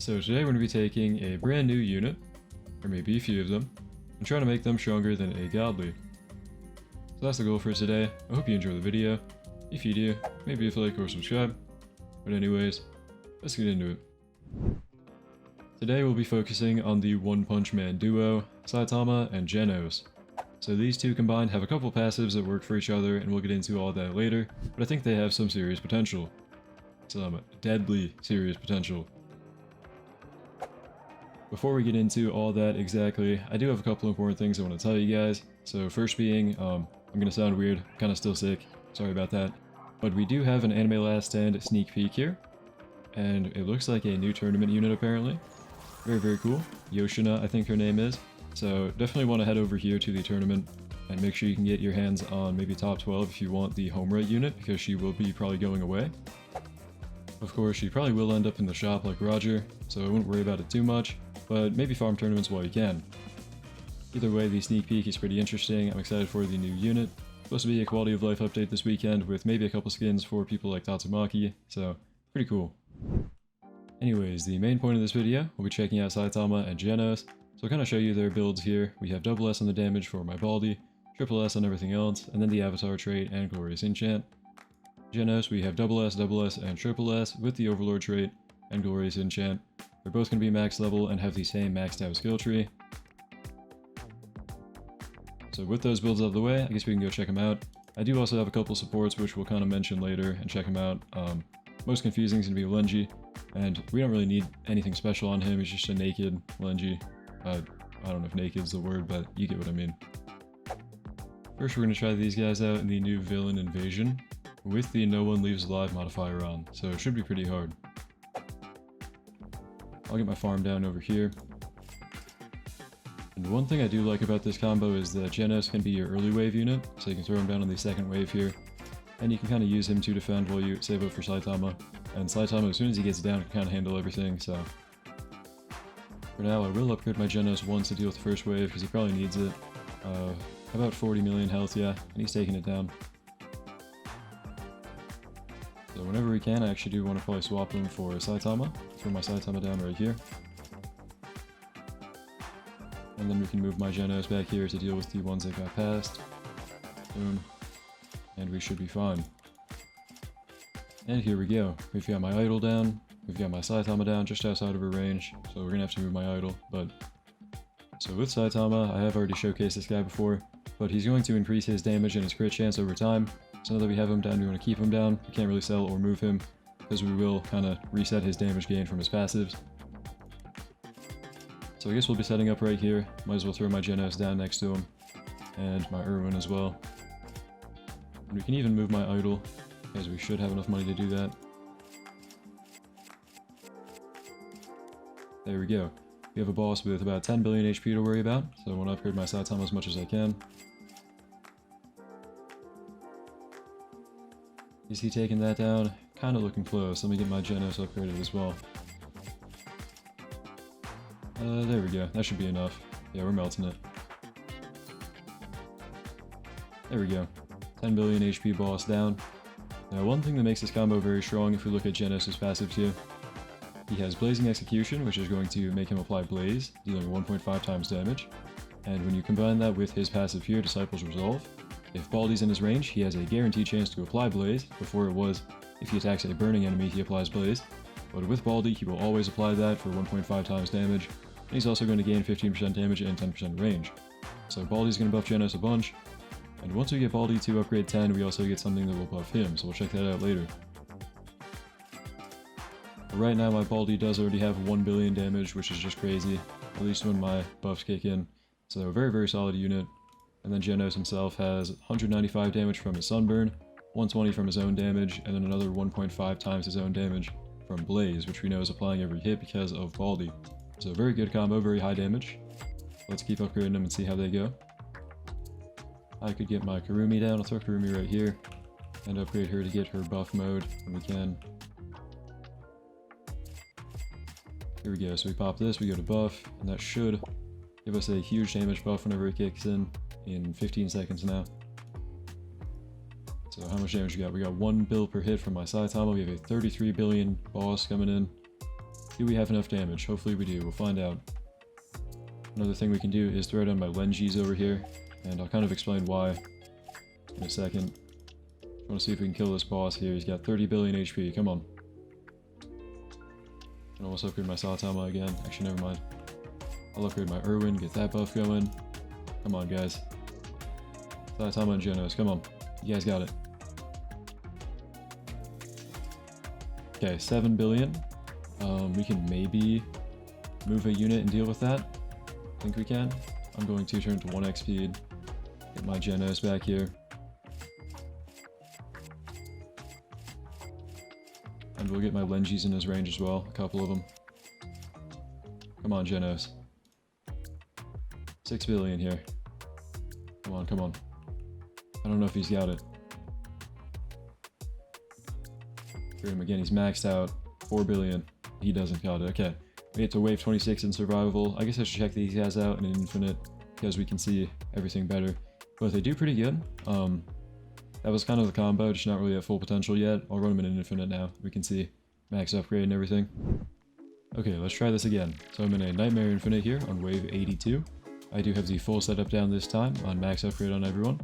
So today we're going to be taking a brand new unit, or maybe a few of them, and trying to make them stronger than a godly. So that's the goal for today. I hope you enjoy the video. If you do, maybe if like or subscribe. But anyways, let's get into it. Today we'll be focusing on the One Punch Man duo, Saitama and Genos. So these two combined have a couple passives that work for each other, and we'll get into all that later, but I think they have some serious potential. Some deadly serious potential. Before we get into all that exactly, I do have a couple important things I want to tell you guys. So first being, I'm gonna sound weird, I'm kinda still sick, sorry about that. But we do have an Anime Last Stand sneak peek here, and it looks like a new tournament unit apparently. Very, very cool. Yoshina, I think her name is. So definitely want to head over here to the tournament and make sure you can get your hands on maybe top 12 if you want the home right unit, because she will be probably going away. Of course, she probably will end up in the shop like Roger, so I wouldn't worry about it too much, but maybe farm tournaments while you can. Either way, the sneak peek is pretty interesting. I'm excited for the new unit. Supposed to be a quality of life update this weekend with maybe a couple skins for people like Tatsumaki, so pretty cool. Anyways, the main point of this video, we'll be checking out Saitama and Genos, so I'll kind of show you their builds here. We have double S on the damage for my Baldy, triple S on everything else, and then the Avatar trait and Glorious Enchant. Genos, we have double S, and triple S with the Overlord trait and Glorious Enchant. They're both going to be max level and have the same maxed out skill tree. So with those builds out of the way, I guess we can go check them out. I do also have a couple supports which we'll kind of mention later and check them out. Most confusing is going to be Lenji, and we don't really need anything special on him. He's just a naked Lenji. I don't know if naked is the word, but you get what I mean. First, we're going to try these guys out in the new Villain Invasion with the No One Leaves Alive modifier on, so it should be pretty hard. I'll get my farm down over here. And one thing I do like about this combo is that Genos can be your early wave unit, so you can throw him down on the second wave here. And you can kind of use him to defend while you save up for Saitama. And Saitama, as soon as he gets down, can kind of handle everything, so... For now, I will upgrade my Genos once to deal with the first wave, because he probably needs it. About 40 million health, yeah, and he's taking it down. So whenever we can, I actually do want to probably swap him for Saitama. Throw my Saitama down right here. And then we can move my Genos back here to deal with the ones that got passed. Boom. And we should be fine. And here we go. We've got my idol down. We've got my Saitama down just outside of her range. So we're gonna have to move my idol, but... So with Saitama, I have already showcased this guy before, but he's going to increase his damage and his crit chance over time. So now that we have him down, we want to keep him down. We can't really sell or move him, because we will kind of reset his damage gain from his passives. So I guess we'll be setting up right here. Might as well throw my Genos down next to him, and my Irwin as well. And we can even move my idol, because we should have enough money to do that. There we go. We have a boss with about 10 billion HP to worry about, so I want to upgrade my Saitama as much as I can. Is he taking that down? Kind of looking close. Let me get my Genos upgraded as well. There we go. That should be enough. Yeah, we're melting it. There we go. 10 billion HP boss down. Now, one thing that makes this combo very strong, if we look at Genos' passive too, he has Blazing Execution, which is going to make him apply Blaze, dealing 1.5 times damage. And when you combine that with his passive here, Disciple's Resolve, if Baldy's in his range, he has a guaranteed chance to apply Blaze. Before it was, if he attacks a burning enemy, he applies Blaze. But with Baldy, he will always apply that for 1.5 times damage. And he's also going to gain 15% damage and 10% range. So Baldy's going to buff Genos a bunch. And once we get Baldy to upgrade 10, we also get something that will buff him, so we'll check that out later. But right now, my Baldy does already have 1 billion damage, which is just crazy, at least when my buffs kick in. So very, very solid unit. And then Genos himself has 195 damage from his Sunburn, 120 from his own damage, and then another 1.5 times his own damage from Blaze, which we know is applying every hit because of Baldy. So very good combo, very high damage. Let's keep upgrading them and see how they go. I could get my Karumi down. I'll throw Karumi right here and upgrade her to get her buff mode when we can. Here we go. So we pop this, we go to buff, and that should give us a huge damage buff whenever it kicks in 15 seconds now. So how much damage we got? We got 1 bill per hit from my Saitama. We have a 33 billion boss coming in. Do we have enough damage? Hopefully we do. We'll find out. Another thing we can do is throw down my Lenjis over here, and I'll kind of explain why in a second. I want to see if we can kill this boss here. He's got 30 billion HP. Come on. And almost upgrade my Saitama again. Actually, never mind. I'll upgrade my Irwin, get that buff going. Come on, guys. Saitama and Genos, come on. You guys got it. Okay, 7 billion. We can maybe move a unit and deal with that. I think we can. I'm going to turn to 1x speed. Get my Genos back here. And we'll get my Lenjis in his range as well, a couple of them. Come on, Genos. 6 billion here. Come on, come on. I don't know if he's got it. Hear him again, he's maxed out. 4 billion. He doesn't got it. Okay. We get to wave 26 in survival. I guess I should check these guys out in infinite because we can see everything better. But they do pretty good. That was kind of the combo, just not really at full potential yet. I'll run them in infinite now. We can see max upgrade and everything. Okay, let's try this again. So I'm in a Nightmare Infinite here on wave 82. I do have the full setup down this time on max upgrade on everyone.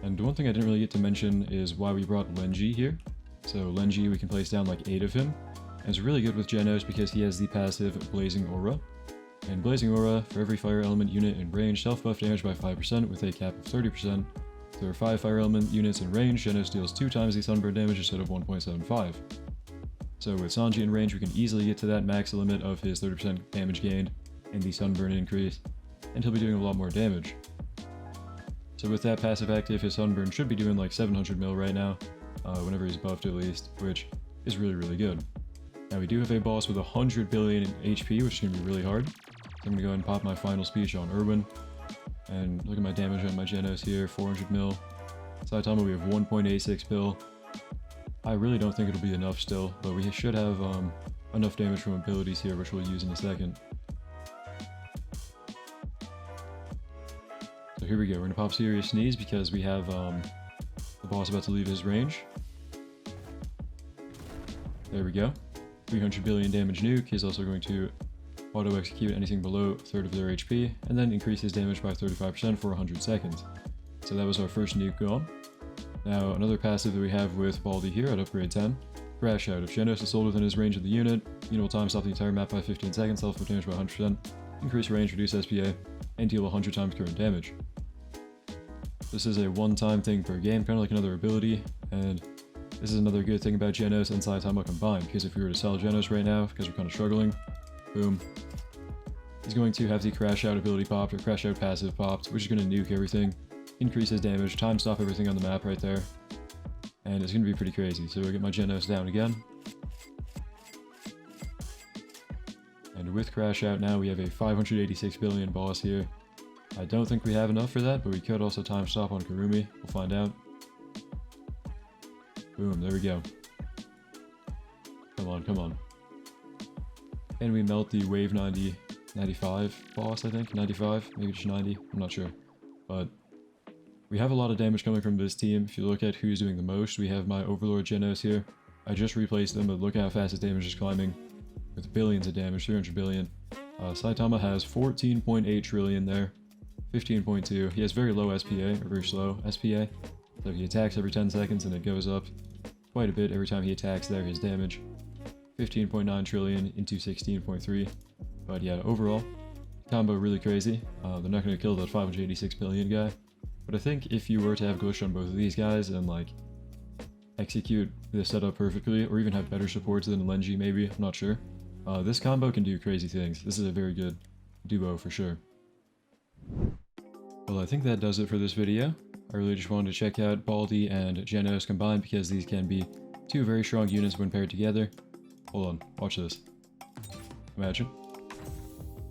And one thing I didn't really get to mention is why we brought Lenji here. So Lenji, we can place down like 8 of him. And it's really good with Genos because he has the passive Blazing Aura. And Blazing Aura, for every fire element unit in range, self-buff damage by 5% with a cap of 30%. If there are 5 fire element units in range, Genos deals 2 times the sunburn damage instead of 1.75. So with Sanji in range, we can easily get to that max limit of his 30% damage gained and the sunburn increase, and he'll be doing a lot more damage. So with that passive active, his sunburn should be doing like 700 mil right now, whenever he's buffed at least, which is really, really good. Now we do have a boss with 100 billion in HP, which is going to be really hard. So I'm going to go ahead and pop my final speech on Irwin. And look at my damage on my Genos here, 400 mil. Saitama, we have 1.86 bill. I really don't think it'll be enough still, but we should have enough damage from abilities here, which we'll use in a second. So here we go, we're going to pop Serious Sneeze because we have the boss about to leave his range. There we go. 300 billion damage nuke. He's also going to auto-execute anything below a third of their HP, and then increase his damage by 35% for 100 seconds. So that was our first nuke gone. Now, another passive that we have with Baldi here at upgrade 10, Crash Out. If Genos is sold within his range of the unit, will time stop the entire map by 15 seconds, self-buff damage by 100%, increase range, reduce SPA, and deal 100 times current damage. This is a one-time thing per game, kind of like another ability, and this is another good thing about Genos and Saitama combined, because if we were to sell Genos right now, because we're kind of struggling, boom, he's going to have the Crash Out ability popped, or Crash Out passive popped, which is going to nuke everything, increase his damage, time stop everything on the map right there, and it's going to be pretty crazy. So we'll get my Genos down again. And with Crash Out now, we have a 586 billion boss here. I don't think we have enough for that, but we could also time stop on Kurumi. We'll find out. Boom, there we go. Come on, come on. And we melt the wave 95 boss, I think. 95, maybe just 90, I'm not sure. But we have a lot of damage coming from this team. If you look at who's doing the most, we have my Overlord Genos here. I just replaced them, but look how fast his damage is climbing. With billions of damage, 300 billion. Saitama has 14.8 trillion there. 15.2. He has very low SPA, or very slow SPA. So he attacks every 10 seconds and it goes up quite a bit every time he attacks there, his damage. 15.9 trillion into 16.3. But yeah, overall, combo really crazy. They're not going to kill that 586 billion guy. But I think if you were to have glitch on both of these guys and like execute the setup perfectly, or even have better supports than Lenji maybe, I'm not sure. This combo can do crazy things. This is a very good duo for sure. Well, I think that does it for this video. I really just wanted to check out Baldi and Genos combined because these can be two very strong units when paired together. Hold on, watch this. Imagine.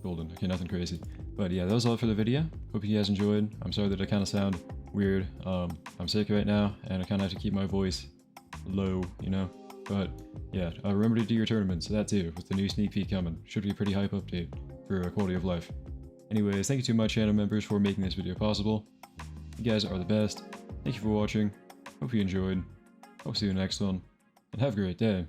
Golden. Okay, nothing crazy. But yeah, that was all for the video. Hope you guys enjoyed. I'm sorry that I kind of sound weird. I'm sick right now, and I kind of have to keep my voice low, you know? But yeah, remember to do your tournaments, that too, with the new sneak peek coming. Should be a pretty hype update for quality of life. Anyways, thank you to my channel members for making this video possible. You guys are the best. Thank you for watching. Hope you enjoyed. Hope to see you in the next one. And have a great day.